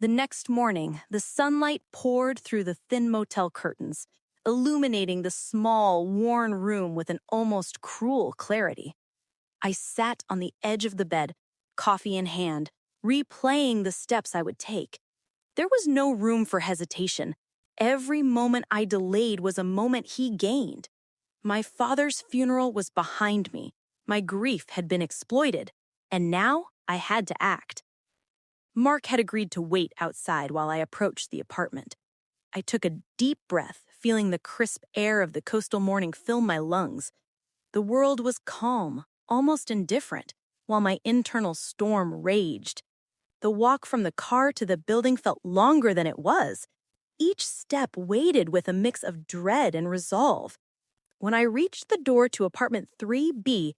The next morning, the sunlight poured through the thin motel curtains, illuminating the small, worn room with an almost cruel clarity. I sat on the edge of the bed, coffee in hand, replaying the steps I would take. There was no room for hesitation. Every moment I delayed was a moment he gained. My father's funeral was behind me. My grief had been exploited, and now I had to act. Mark had agreed to wait outside while I approached the apartment. I took a deep breath, feeling the crisp air of the coastal morning fill my lungs. The world was calm, almost indifferent, while my internal storm raged. The walk from the car to the building felt longer than it was. Each step weighted with a mix of dread and resolve. When I reached the door to apartment 3B,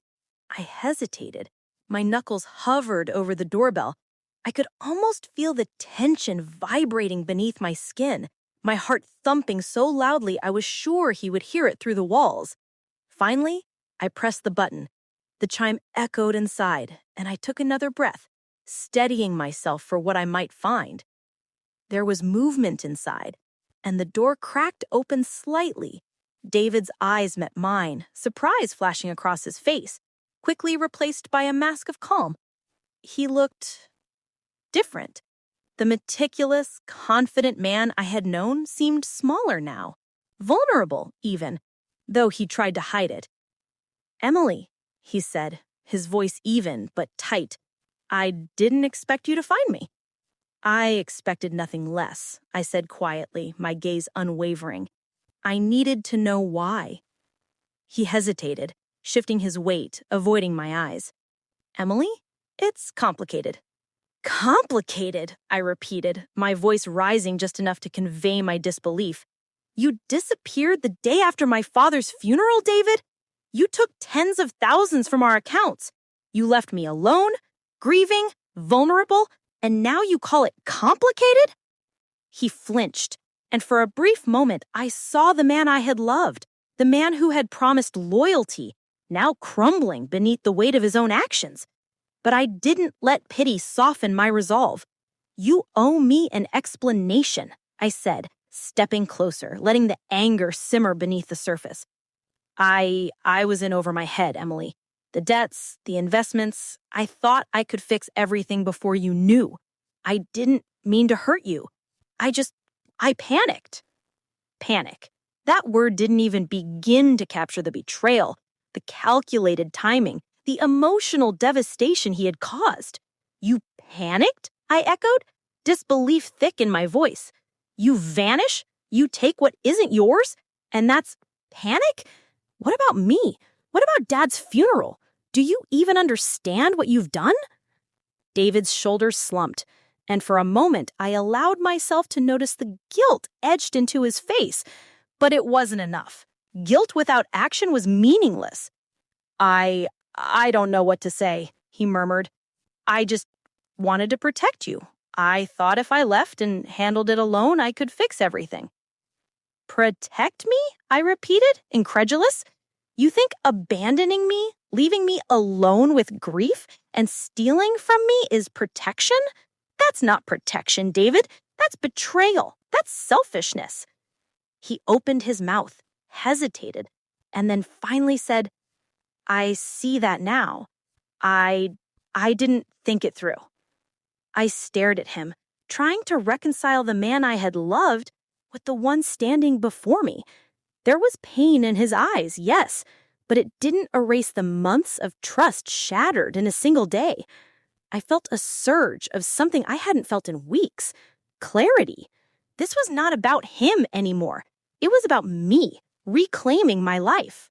I hesitated. My knuckles hovered over the doorbell. I could almost feel the tension vibrating beneath my skin, my heart thumping so loudly I was sure he would hear it through the walls. Finally, I pressed the button. The chime echoed inside, and I took another breath, steadying myself for what I might find. There was movement inside, and the door cracked open slightly. David's eyes met mine, surprise flashing across his face, quickly replaced by a mask of calm. He looked different. The meticulous, confident man I had known seemed smaller now, vulnerable even, though he tried to hide it. "Emily," he said, his voice even but tight, "I didn't expect you to find me." "I expected nothing less," I said quietly, my gaze unwavering. "I needed to know why." He hesitated, shifting his weight, avoiding my eyes. "Emily, it's complicated." "Complicated," I repeated, my voice rising just enough to convey my disbelief. "You disappeared the day after my father's funeral, David? You took tens of thousands from our accounts. You left me alone, grieving, vulnerable, and now you call it complicated?" He flinched, and for a brief moment I saw the man I had loved, the man who had promised loyalty, now crumbling beneath the weight of his own actions. But I didn't let pity soften my resolve. "You owe me an explanation," I said, stepping closer, letting the anger simmer beneath the surface. I was in over my head, Emily. The debts, the investments, I thought I could fix everything before you knew. I didn't mean to hurt you. I panicked." Panic. That word didn't even begin to capture the betrayal, the calculated timing, the emotional devastation he had caused. "You panicked?" I echoed, disbelief thick in my voice. "You vanish? You take what isn't yours? And that's panic? What about me? What about Dad's funeral? Do you even understand what you've done?" David's shoulders slumped, and for a moment I allowed myself to notice the guilt etched into his face. But it wasn't enough. Guilt without action was meaningless. I don't know what to say," he murmured. "I just wanted to protect you. I thought if I left and handled it alone, I could fix everything." "Protect me?" I repeated, incredulous. "You think abandoning me, leaving me alone with grief, and stealing from me is protection? That's not protection, David. That's betrayal. That's selfishness." He opened his mouth, hesitated, and then finally said, "I see that now. I didn't think it through." I stared at him, trying to reconcile the man I had loved with the one standing before me. There was pain in his eyes, yes, but it didn't erase the months of trust shattered in a single day. I felt a surge of something I hadn't felt in weeks. Clarity. This was not about him anymore. It was about me, reclaiming my life.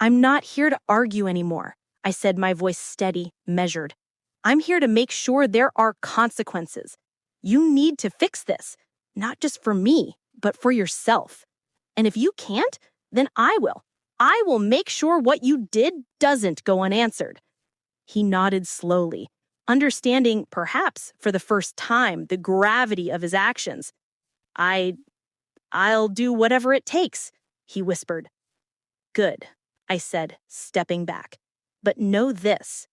"I'm not here to argue anymore," I said, my voice steady, measured. "I'm here to make sure there are consequences. You need to fix this, not just for me, but for yourself. And if you can't, then I will. I will make sure what you did doesn't go unanswered." He nodded slowly, understanding, perhaps for the first time, the gravity of his actions. I'll do whatever it takes," he whispered. "Good," I said, stepping back. "But know this.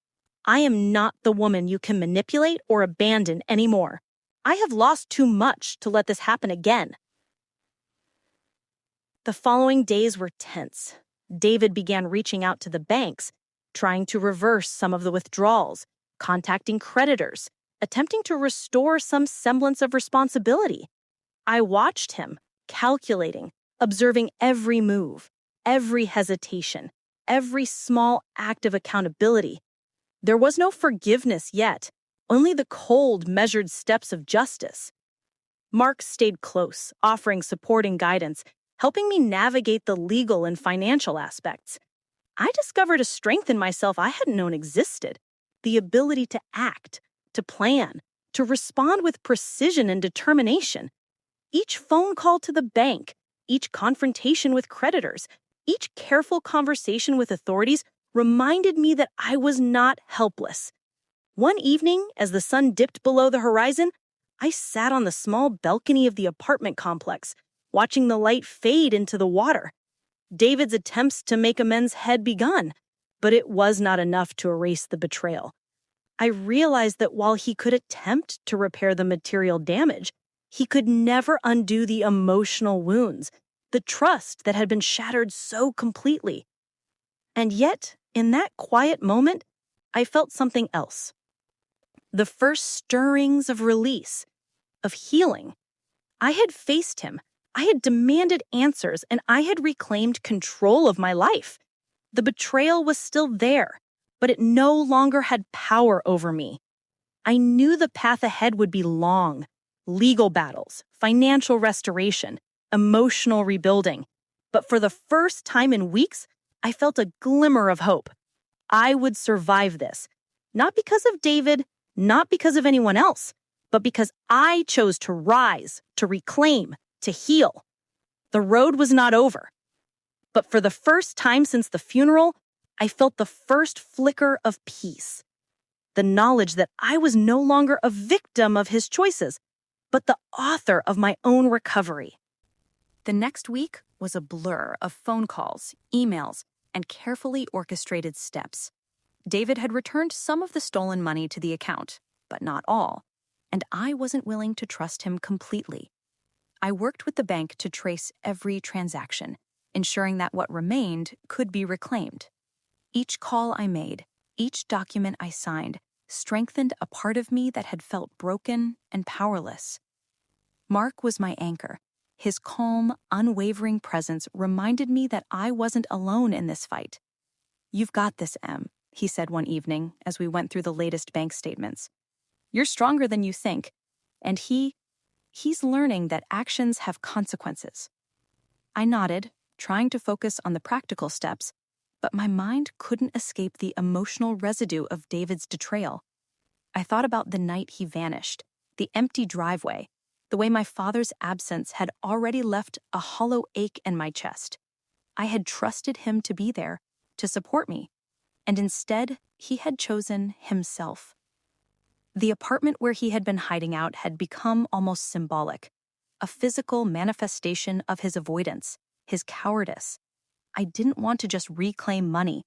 I am not the woman you can manipulate or abandon anymore. I have lost too much to let this happen again. The following days were tense. David began reaching out to the banks, trying to reverse some of the withdrawals, contacting creditors, attempting to restore some semblance of responsibility. I watched him, calculating, observing every move, every hesitation, every small act of accountability. There was no forgiveness yet, only the cold, measured steps of justice. Mark stayed close, offering support and guidance, helping me navigate the legal and financial aspects. I discovered a strength in myself I hadn't known existed: the ability to act, to plan, to respond with precision and determination. Each phone call to the bank, each confrontation with creditors, each careful conversation with authorities reminded me that I was not helpless. One evening, as the sun dipped below the horizon, I sat on the small balcony of the apartment complex, watching the light fade into the water. David's attempts to make amends had begun, but it was not enough to erase the betrayal. I realized that while he could attempt to repair the material damage, he could never undo the emotional wounds, the trust that had been shattered so completely. And yet, in that quiet moment, I felt something else. The first stirrings of release, of healing. I had faced him, I had demanded answers, and I had reclaimed control of my life. The betrayal was still there, but it no longer had power over me. I knew the path ahead would be long: legal battles, financial restoration, emotional rebuilding. But for the first time in weeks, I felt a glimmer of hope. I would survive this, not because of David, not because of anyone else, but because I chose to rise, to reclaim, to heal. The road was not over. But for the first time since the funeral, I felt the first flicker of peace. The knowledge that I was no longer a victim of his choices, but the author of my own recovery. The next week was a blur of phone calls, emails, and carefully orchestrated steps. David had returned some of the stolen money to the account, but not all, and I wasn't willing to trust him completely. I worked with the bank to trace every transaction, ensuring that what remained could be reclaimed. Each call I made, each document I signed, strengthened a part of me that had felt broken and powerless. Mark was my anchor. His calm, unwavering presence reminded me that I wasn't alone in this fight. "You've got this, Em," he said one evening as we went through the latest bank statements. "You're stronger than you think." And he's learning that actions have consequences. I nodded, trying to focus on the practical steps, but my mind couldn't escape the emotional residue of David's betrayal. I thought about the night he vanished, the empty driveway, the way my father's absence had already left a hollow ache in my chest. I had trusted him to be there, to support me, and instead, he had chosen himself. The apartment where he had been hiding out had become almost symbolic, a physical manifestation of his avoidance, his cowardice. I didn't want to just reclaim money.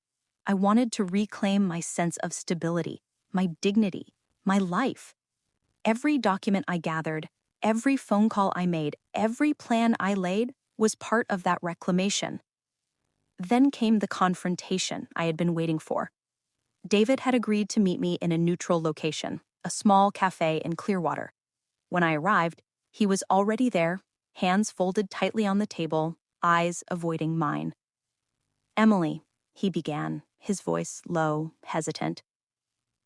I wanted to reclaim my sense of stability, my dignity, my life. Every document I gathered, every phone call I made, every plan I laid was part of that reclamation. Then came the confrontation I had been waiting for. David had agreed to meet me in a neutral location, a small cafe in Clearwater. When I arrived, he was already there, hands folded tightly on the table, eyes avoiding mine. "Emily," he began, his voice low, hesitant.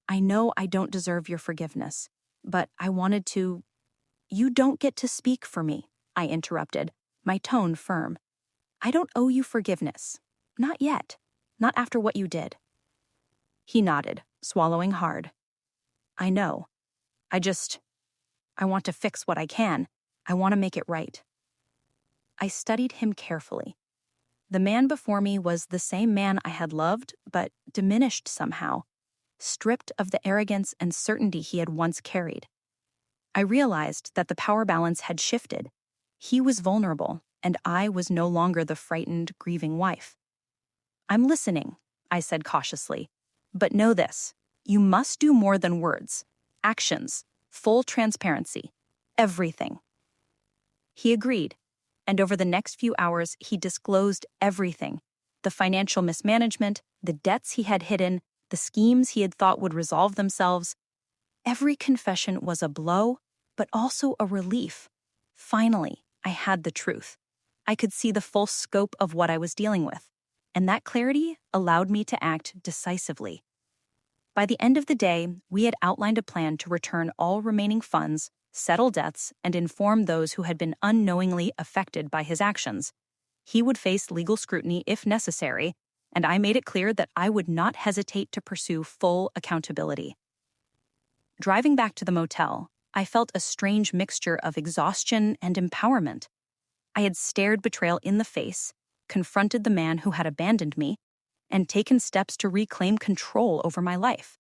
"I know I don't deserve your forgiveness, but I wanted to—" "You don't get to speak for me," I interrupted, my tone firm. "I don't owe you forgiveness. Not yet. Not after what you did." He nodded, swallowing hard. "I know. I want to fix what I can. I want to make it right." I studied him carefully. The man before me was the same man I had loved, but diminished somehow, stripped of the arrogance and certainty he had once carried. I realized that the power balance had shifted. He was vulnerable, and I was no longer the frightened, grieving wife. "I'm listening," I said cautiously. "But know this, you must do more than words. Actions, full transparency. everything. He agreed, and over the next few hours, he disclosed everything: the financial mismanagement, the debts he had hidden, the schemes he had thought would resolve themselves. Every confession was a blow, but also a relief. Finally, I had the truth. I could see the full scope of what I was dealing with, and that clarity allowed me to act decisively. By the end of the day, we had outlined a plan to return all remaining funds, settle debts, and inform those who had been unknowingly affected by his actions. He would face legal scrutiny if necessary, and I made it clear that I would not hesitate to pursue full accountability. Driving back to the motel, I felt a strange mixture of exhaustion and empowerment. I had stared betrayal in the face, confronted the man who had abandoned me, and taken steps to reclaim control over my life.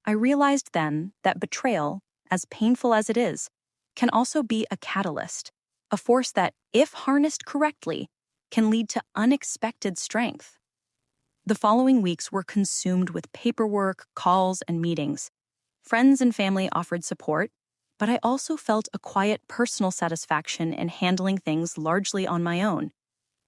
I realized then that betrayal, as painful as it is, can also be a catalyst, a force that, if harnessed correctly, can lead to unexpected strength. The following weeks were consumed with paperwork, calls, and meetings. Friends and family offered support, but I also felt a quiet personal satisfaction in handling things largely on my own.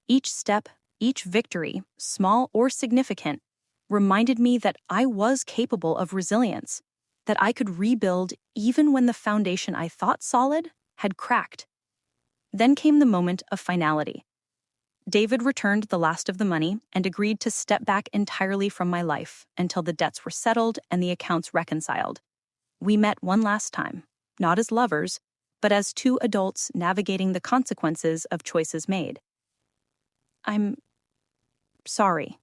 Each step, each victory, small or significant, reminded me that I was capable of resilience, that I could rebuild even when the foundation I thought solid had cracked. Then came the moment of finality. David returned the last of the money and agreed to step back entirely from my life until the debts were settled and the accounts reconciled. We met one last time, not as lovers, but as two adults navigating the consequences of choices made. "I'm sorry,"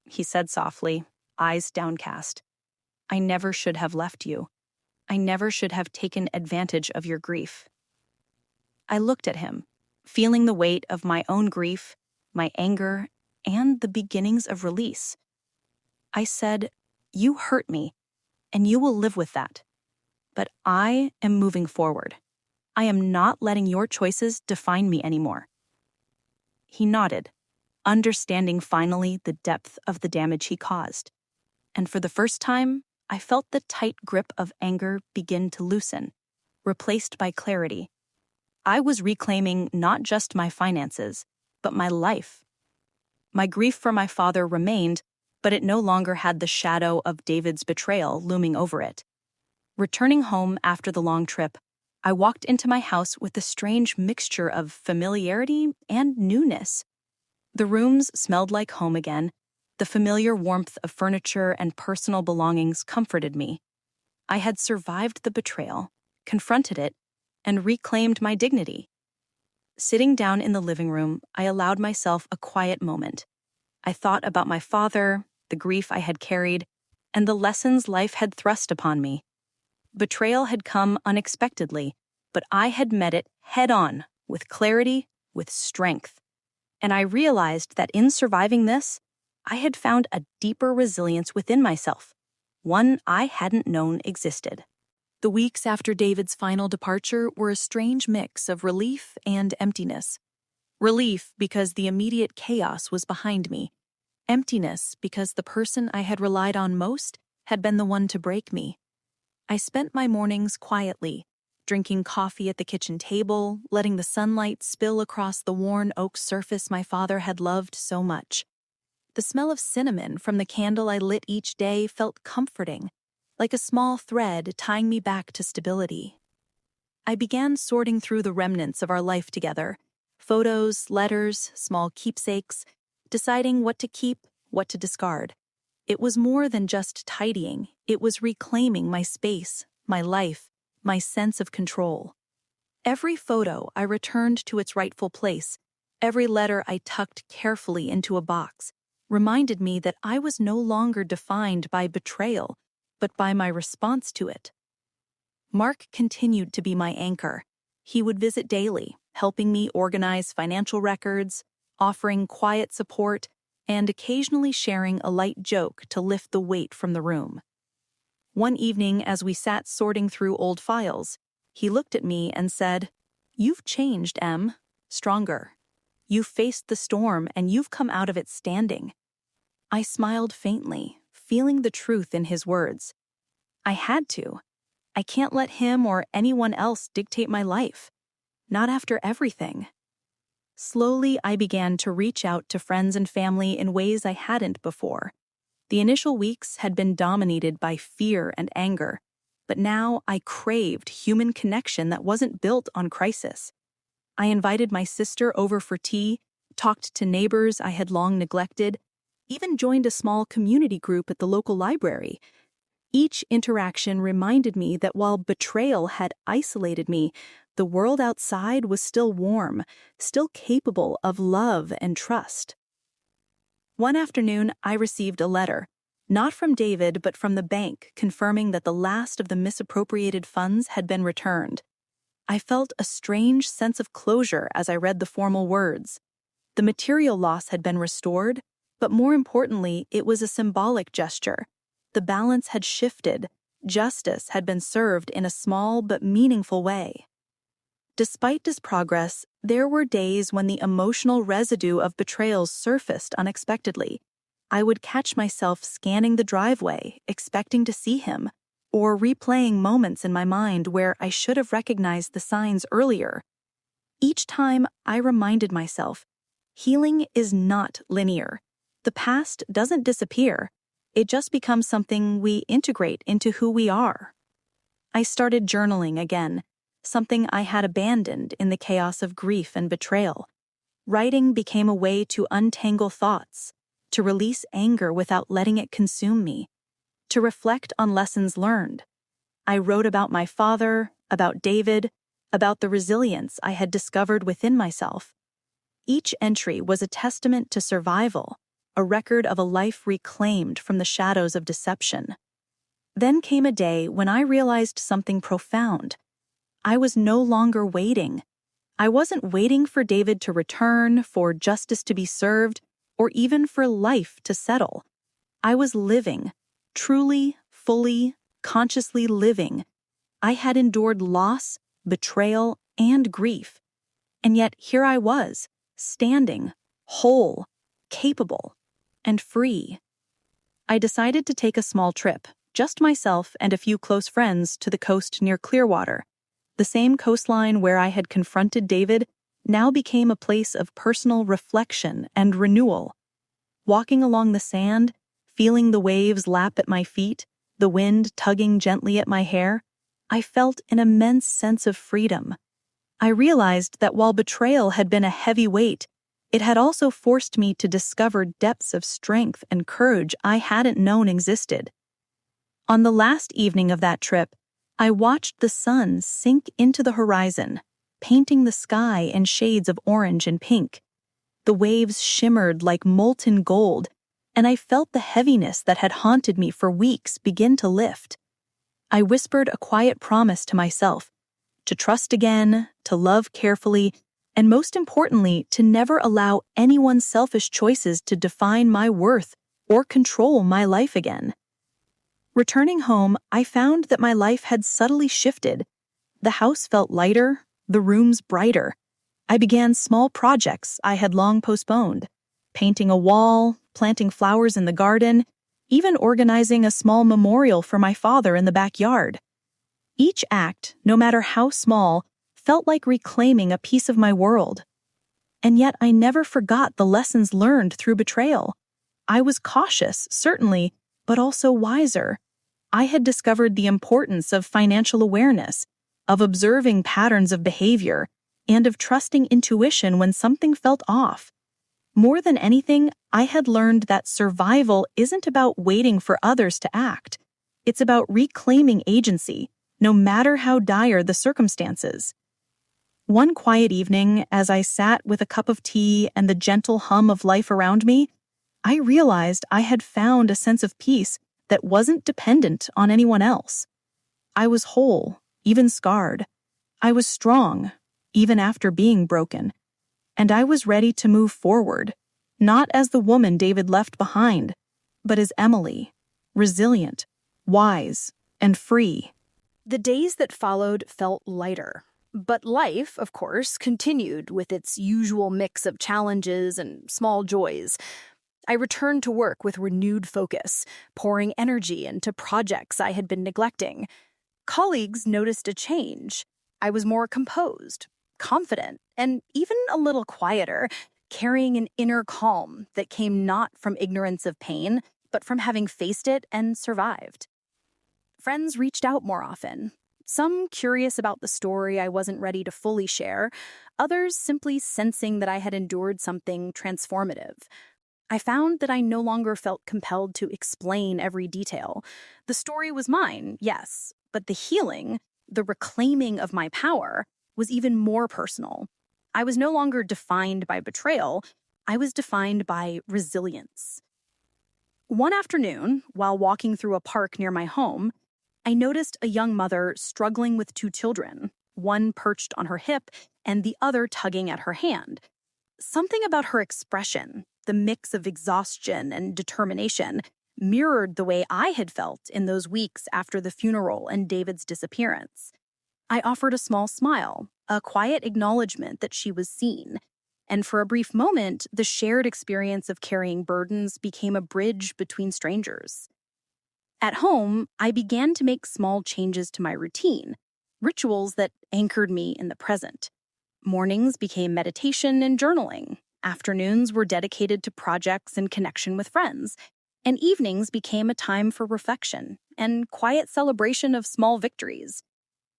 he said softly, eyes downcast. "I never should have left you. I never should have taken advantage of your grief." I looked at him, feeling the weight of my own grief, my anger, and the beginnings of release. I said, "You hurt me, and you will live with that. But I am moving forward. I am not letting your choices define me anymore." He nodded, understanding finally the depth of the damage he caused. And for the first time, I felt the tight grip of anger begin to loosen, replaced by clarity. I was reclaiming not just my finances, but my life. My grief for my father remained, but it no longer had the shadow of David's betrayal looming over it. Returning home after the long trip, I walked into my house with a strange mixture of familiarity and newness. The rooms smelled like home again. The familiar warmth of furniture and personal belongings comforted me. I had survived the betrayal, confronted it, and reclaimed my dignity. Sitting down in the living room, I allowed myself a quiet moment. I thought about my father, the grief I had carried, and the lessons life had thrust upon me. Betrayal had come unexpectedly, but I had met it head-on, with clarity, with strength. And I realized that in surviving this, I had found a deeper resilience within myself, one I hadn't known existed. The weeks after David's final departure were a strange mix of relief and emptiness. Relief because the immediate chaos was behind me. Emptiness because the person I had relied on most had been the one to break me. I spent my mornings quietly, drinking coffee at the kitchen table, letting the sunlight spill across the worn oak surface my father had loved so much. The smell of cinnamon from the candle I lit each day felt comforting, like a small thread tying me back to stability. I began sorting through the remnants of our life together: photos, letters, small keepsakes, deciding what to keep, what to discard. It was more than just tidying, it was reclaiming my space, my life, my sense of control. Every photo I returned to its rightful place, every letter I tucked carefully into a box, reminded me that I was no longer defined by betrayal, but by my response to it. Mark continued to be my anchor. He would visit daily, helping me organize financial records, offering quiet support, and occasionally sharing a light joke to lift the weight from the room. One evening, as we sat sorting through old files, he looked at me and said, "You've changed, Em. Stronger. You've faced the storm and you've come out of it standing." I smiled faintly, feeling the truth in his words. I had to. I can't let him or anyone else dictate my life. Not after everything. Slowly, I began to reach out to friends and family in ways I hadn't before. The initial weeks had been dominated by fear and anger, but now I craved human connection that wasn't built on crisis. I invited my sister over for tea, talked to neighbors I had long neglected, even joined a small community group at the local library. Each interaction reminded me that while betrayal had isolated me, the world outside was still warm, still capable of love and trust. One afternoon, I received a letter, not from David but from the bank, confirming that the last of the misappropriated funds had been returned. I felt a strange sense of closure as I read the formal words. The material loss had been restored, but more importantly, it was a symbolic gesture. The balance had shifted. Justice had been served in a small but meaningful way. Despite this progress, there were days when the emotional residue of betrayals surfaced unexpectedly. I would catch myself scanning the driveway, expecting to see him, or replaying moments in my mind where I should have recognized the signs earlier. Each time, I reminded myself, healing is not linear. The past doesn't disappear. It just becomes something we integrate into who we are. I started journaling again, something I had abandoned in the chaos of grief and betrayal. Writing became a way to untangle thoughts, to release anger without letting it consume me, to reflect on lessons learned. I wrote about my father, about David, about the resilience I had discovered within myself. Each entry was a testament to survival, a record of a life reclaimed from the shadows of deception. Then came a day when I realized something profound. I was no longer waiting. I wasn't waiting for David to return, for justice to be served, or even for life to settle. I was living, truly, fully, consciously living. I had endured loss, betrayal, and grief. And yet here I was, standing, whole, capable, and free. I decided to take a small trip, just myself and a few close friends, to the coast near Clearwater. The same coastline where I had confronted David now became a place of personal reflection and renewal. Walking along the sand, feeling the waves lap at my feet, the wind tugging gently at my hair, I felt an immense sense of freedom. I realized that while betrayal had been a heavy weight, it had also forced me to discover depths of strength and courage I hadn't known existed. On the last evening of that trip, I watched the sun sink into the horizon, painting the sky in shades of orange and pink. The waves shimmered like molten gold, and I felt the heaviness that had haunted me for weeks begin to lift. I whispered a quiet promise to myself, to trust again, to love carefully, and most importantly, to never allow anyone's selfish choices to define my worth or control my life again. Returning home, I found that my life had subtly shifted. The house felt lighter, the rooms brighter. I began small projects I had long postponed, painting a wall, planting flowers in the garden, even organizing a small memorial for my father in the backyard. Each act, no matter how small, felt like reclaiming a piece of my world. And yet I never forgot the lessons learned through betrayal. I was cautious, certainly, but also wiser. I had discovered the importance of financial awareness, of observing patterns of behavior, and of trusting intuition when something felt off. More than anything, I had learned that survival isn't about waiting for others to act. It's about reclaiming agency, no matter how dire the circumstances. One quiet evening, as I sat with a cup of tea and the gentle hum of life around me, I realized I had found a sense of peace that wasn't dependent on anyone else. I was whole, even scarred. I was strong, even after being broken. And I was ready to move forward, not as the woman David left behind, but as Emily, resilient, wise, and free. The days that followed felt lighter. But life, of course, continued with its usual mix of challenges and small joys. I returned to work with renewed focus, pouring energy into projects I had been neglecting. Colleagues noticed a change. I was more composed, confident, and even a little quieter, carrying an inner calm that came not from ignorance of pain, but from having faced it and survived. Friends reached out more often, some curious about the story I wasn't ready to fully share, others simply sensing that I had endured something transformative. I found that I no longer felt compelled to explain every detail. The story was mine, yes, but the healing, the reclaiming of my power, was even more personal. I was no longer defined by betrayal, I was defined by resilience. One afternoon, while walking through a park near my home, I noticed a young mother struggling with two children, one perched on her hip and the other tugging at her hand. Something about her expression, the mix of exhaustion and determination, mirrored the way I had felt in those weeks after the funeral and David's disappearance. I offered a small smile, a quiet acknowledgement that she was seen. And for a brief moment, the shared experience of carrying burdens became a bridge between strangers. At home, I began to make small changes to my routine, rituals that anchored me in the present. Mornings became meditation and journaling. Afternoons were dedicated to projects and connection with friends. And evenings became a time for reflection and quiet celebration of small victories.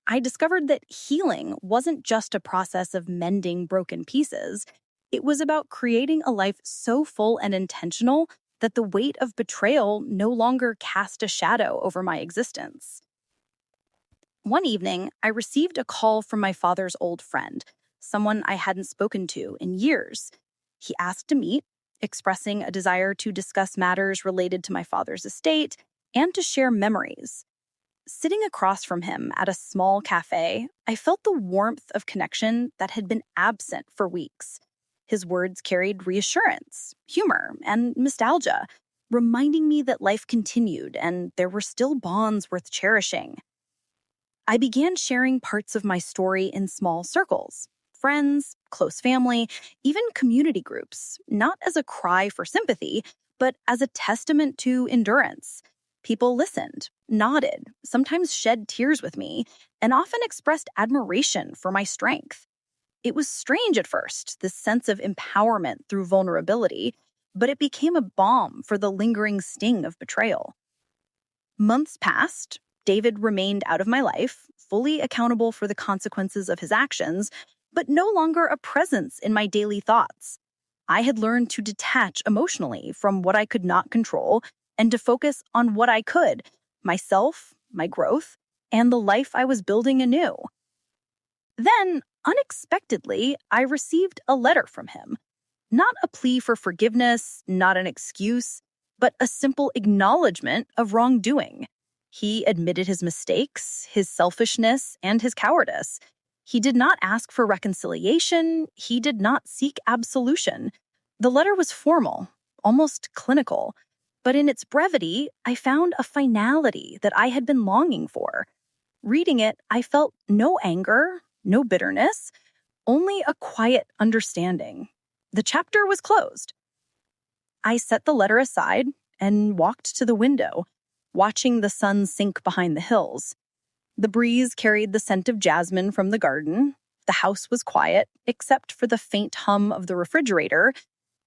I discovered that healing wasn't just a process of mending broken pieces. It was about creating a life so full and intentional that the weight of betrayal no longer cast a shadow over my existence. One evening, I received a call from my father's old friend, someone I hadn't spoken to in years. He asked to meet, expressing a desire to discuss matters related to my father's estate and to share memories. Sitting across from him at a small cafe, I felt the warmth of connection that had been absent for weeks. His words carried reassurance, humor, and nostalgia, reminding me that life continued and there were still bonds worth cherishing. I began sharing parts of my story in small circles, friends, close family, even community groups, not as a cry for sympathy, but as a testament to endurance. People listened, nodded, sometimes shed tears with me, and often expressed admiration for my strength. It was strange at first, this sense of empowerment through vulnerability, but it became a balm for the lingering sting of betrayal. Months passed. David remained out of my life, fully accountable for the consequences of his actions, but no longer a presence in my daily thoughts. I had learned to detach emotionally from what I could not control and to focus on what I could, myself, my growth, and the life I was building anew. Then, unexpectedly, I received a letter from him. Not a plea for forgiveness, not an excuse, but a simple acknowledgement of wrongdoing. He admitted his mistakes, his selfishness, and his cowardice. He did not ask for reconciliation. He did not seek absolution. The letter was formal, almost clinical, but in its brevity, I found a finality that I had been longing for. Reading it, I felt no anger, no bitterness, only a quiet understanding. The chapter was closed. I set the letter aside and walked to the window, watching the sun sink behind the hills. The breeze carried the scent of jasmine from the garden. The house was quiet, except for the faint hum of the refrigerator,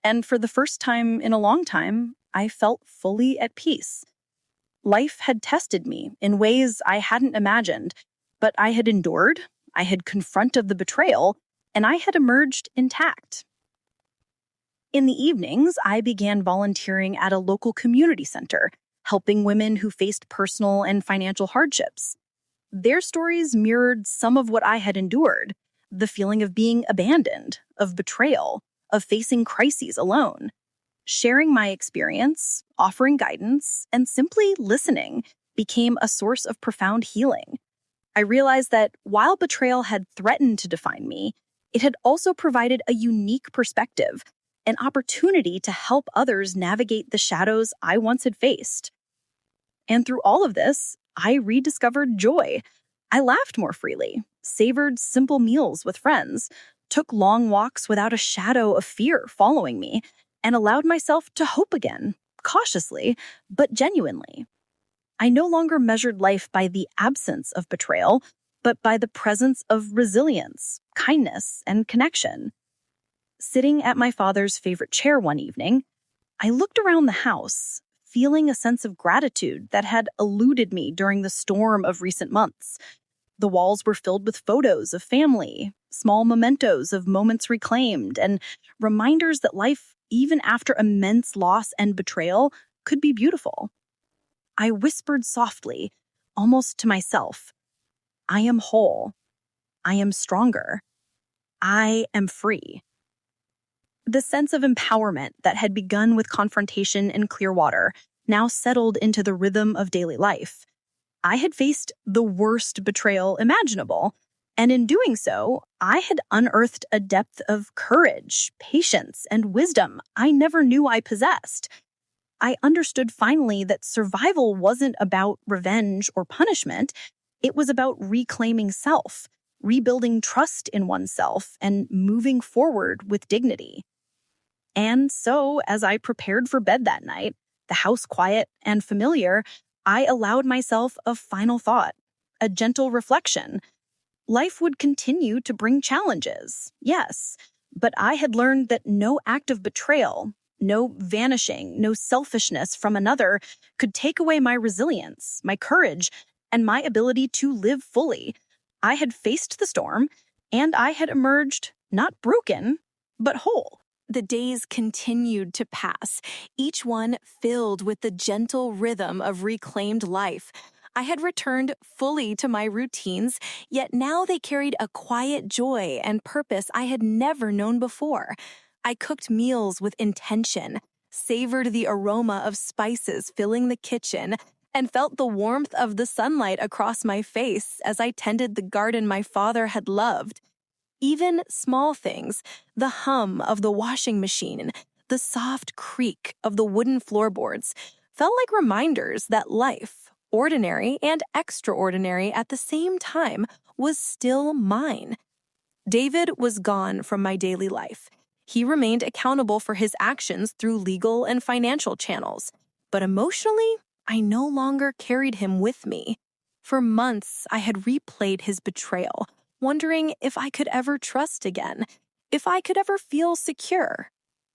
and for the first time in a long time, I felt fully at peace. Life had tested me in ways I hadn't imagined, but I had endured, I had confronted the betrayal, and I had emerged intact. In the evenings, I began volunteering at a local community center, helping women who faced personal and financial hardships. Their stories mirrored some of what I had endured, the feeling of being abandoned, of betrayal, of facing crises alone. Sharing my experience, offering guidance, and simply listening became a source of profound healing. I realized that while betrayal had threatened to define me, it had also provided a unique perspective, an opportunity to help others navigate the shadows I once had faced. And through all of this, I rediscovered joy. I laughed more freely, savored simple meals with friends, took long walks without a shadow of fear following me, and allowed myself to hope again, cautiously, but genuinely. I no longer measured life by the absence of betrayal, but by the presence of resilience, kindness, and connection. Sitting at my father's favorite chair one evening, I looked around the house, feeling a sense of gratitude that had eluded me during the storm of recent months. The walls were filled with photos of family, small mementos of moments reclaimed, and reminders that life, even after immense loss and betrayal, could be beautiful. I whispered softly, almost to myself, I am whole. I am stronger. I am free. The sense of empowerment that had begun with confrontation in Clearwater now settled into the rhythm of daily life. I had faced the worst betrayal imaginable, and in doing so, I had unearthed a depth of courage, patience, and wisdom I never knew I possessed. I understood finally that survival wasn't about revenge or punishment. It was about reclaiming self, rebuilding trust in oneself, and moving forward with dignity. And so, as I prepared for bed that night, the house quiet and familiar, I allowed myself a final thought, a gentle reflection. Life would continue to bring challenges, yes, but I had learned that no act of betrayal, no vanishing, no selfishness from another could take away my resilience, my courage, and my ability to live fully. I had faced the storm, and I had emerged not broken, but whole. The days continued to pass, each one filled with the gentle rhythm of reclaimed life. I had returned fully to my routines, yet now they carried a quiet joy and purpose I had never known before. I cooked meals with intention, savored the aroma of spices filling the kitchen, and felt the warmth of the sunlight across my face as I tended the garden my father had loved. Even small things, the hum of the washing machine, the soft creak of the wooden floorboards, felt like reminders that life, ordinary and extraordinary at the same time, was still mine. David was gone from my daily life. He remained accountable for his actions through legal and financial channels. But emotionally, I no longer carried him with me. For months, I had replayed his betrayal, wondering if I could ever trust again, if I could ever feel secure.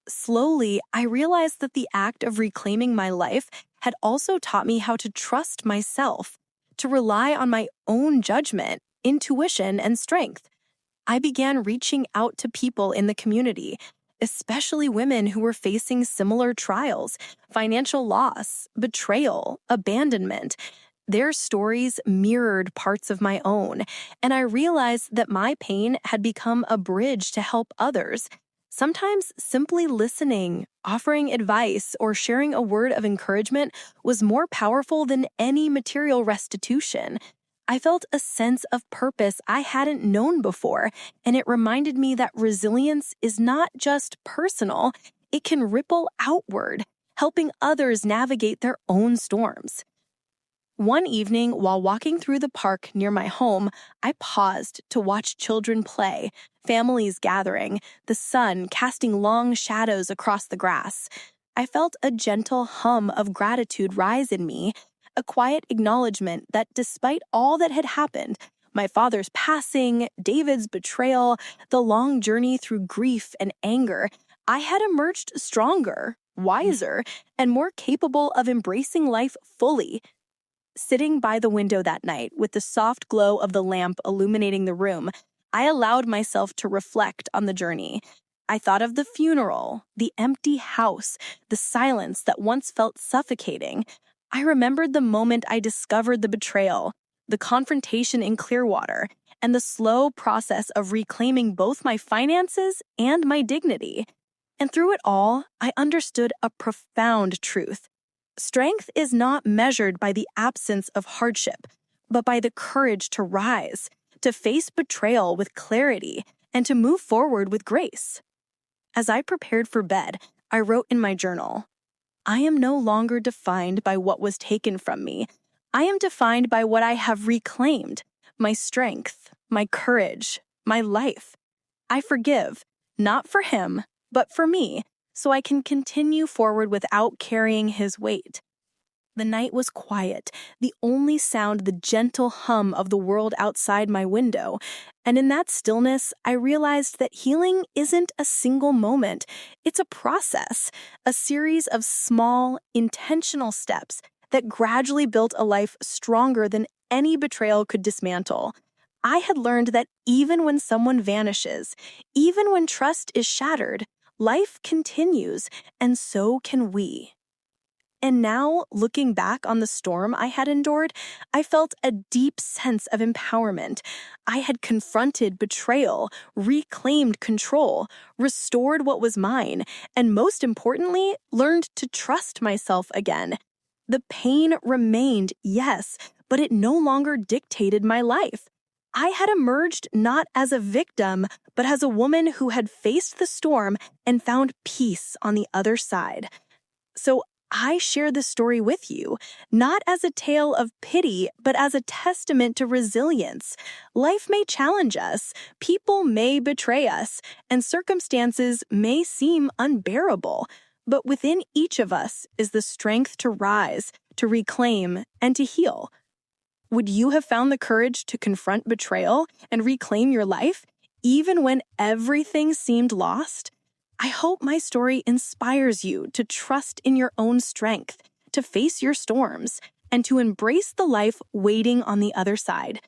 Slowly, I realized that the act of reclaiming my life had also taught me how to trust myself, to rely on my own judgment, intuition, and strength. I began reaching out to people in the community, especially women who were facing similar trials, financial loss, betrayal, abandonment. Their stories mirrored parts of my own, and I realized that my pain had become a bridge to help others. Sometimes simply listening, offering advice, or sharing a word of encouragement was more powerful than any material restitution. I felt a sense of purpose I hadn't known before, and it reminded me that resilience is not just personal, it can ripple outward, helping others navigate their own storms. One evening, while walking through the park near my home, I paused to watch children play, families gathering, the sun casting long shadows across the grass. I felt a gentle hum of gratitude rise in me, a quiet acknowledgement that despite all that had happened, my father's passing, David's betrayal, the long journey through grief and anger, I had emerged stronger, wiser, and more capable of embracing life fully. Sitting by the window that night with the soft glow of the lamp illuminating the room, I allowed myself to reflect on the journey. I thought of the funeral, the empty house, the silence that once felt suffocating. I remembered the moment I discovered the betrayal, the confrontation in Clearwater, and the slow process of reclaiming both my finances and my dignity. And through it all, I understood a profound truth. Strength is not measured by the absence of hardship, but by the courage to rise, to face betrayal with clarity, and to move forward with grace. As I prepared for bed, I wrote in my journal, I am no longer defined by what was taken from me. I am defined by what I have reclaimed, my strength, my courage, my life. I forgive, not for him, but for me, so I can continue forward without carrying his weight. The night was quiet, the only sound the gentle hum of the world outside my window. And in that stillness, I realized that healing isn't a single moment. It's a process, a series of small, intentional steps that gradually built a life stronger than any betrayal could dismantle. I had learned that even when someone vanishes, even when trust is shattered, life continues, and so can we. And now, looking back on the storm I had endured, I felt a deep sense of empowerment. I had confronted betrayal, reclaimed control, restored what was mine, and most importantly, learned to trust myself again. The pain remained, yes, but it no longer dictated my life. I had emerged not as a victim, but as a woman who had faced the storm and found peace on the other side. So I share this story with you, not as a tale of pity, but as a testament to resilience. Life may challenge us, people may betray us, and circumstances may seem unbearable. But within each of us is the strength to rise, to reclaim, and to heal. Would you have found the courage to confront betrayal and reclaim your life, even when everything seemed lost? I hope my story inspires you to trust in your own strength, to face your storms, and to embrace the life waiting on the other side.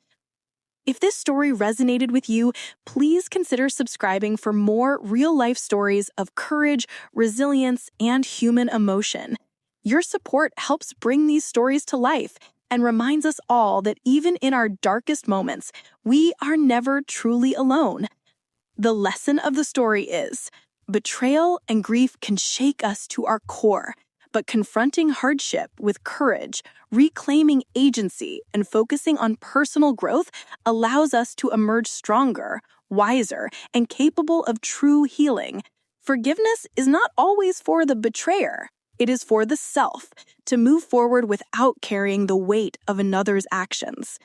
If this story resonated with you, please consider subscribing for more real-life stories of courage, resilience, and human emotion. Your support helps bring these stories to life and reminds us all that even in our darkest moments, we are never truly alone. The lesson of the story is, betrayal and grief can shake us to our core, but confronting hardship with courage, reclaiming agency, and focusing on personal growth allows us to emerge stronger, wiser, and capable of true healing. Forgiveness is not always for the betrayer. It is for the self, to move forward without carrying the weight of another's actions.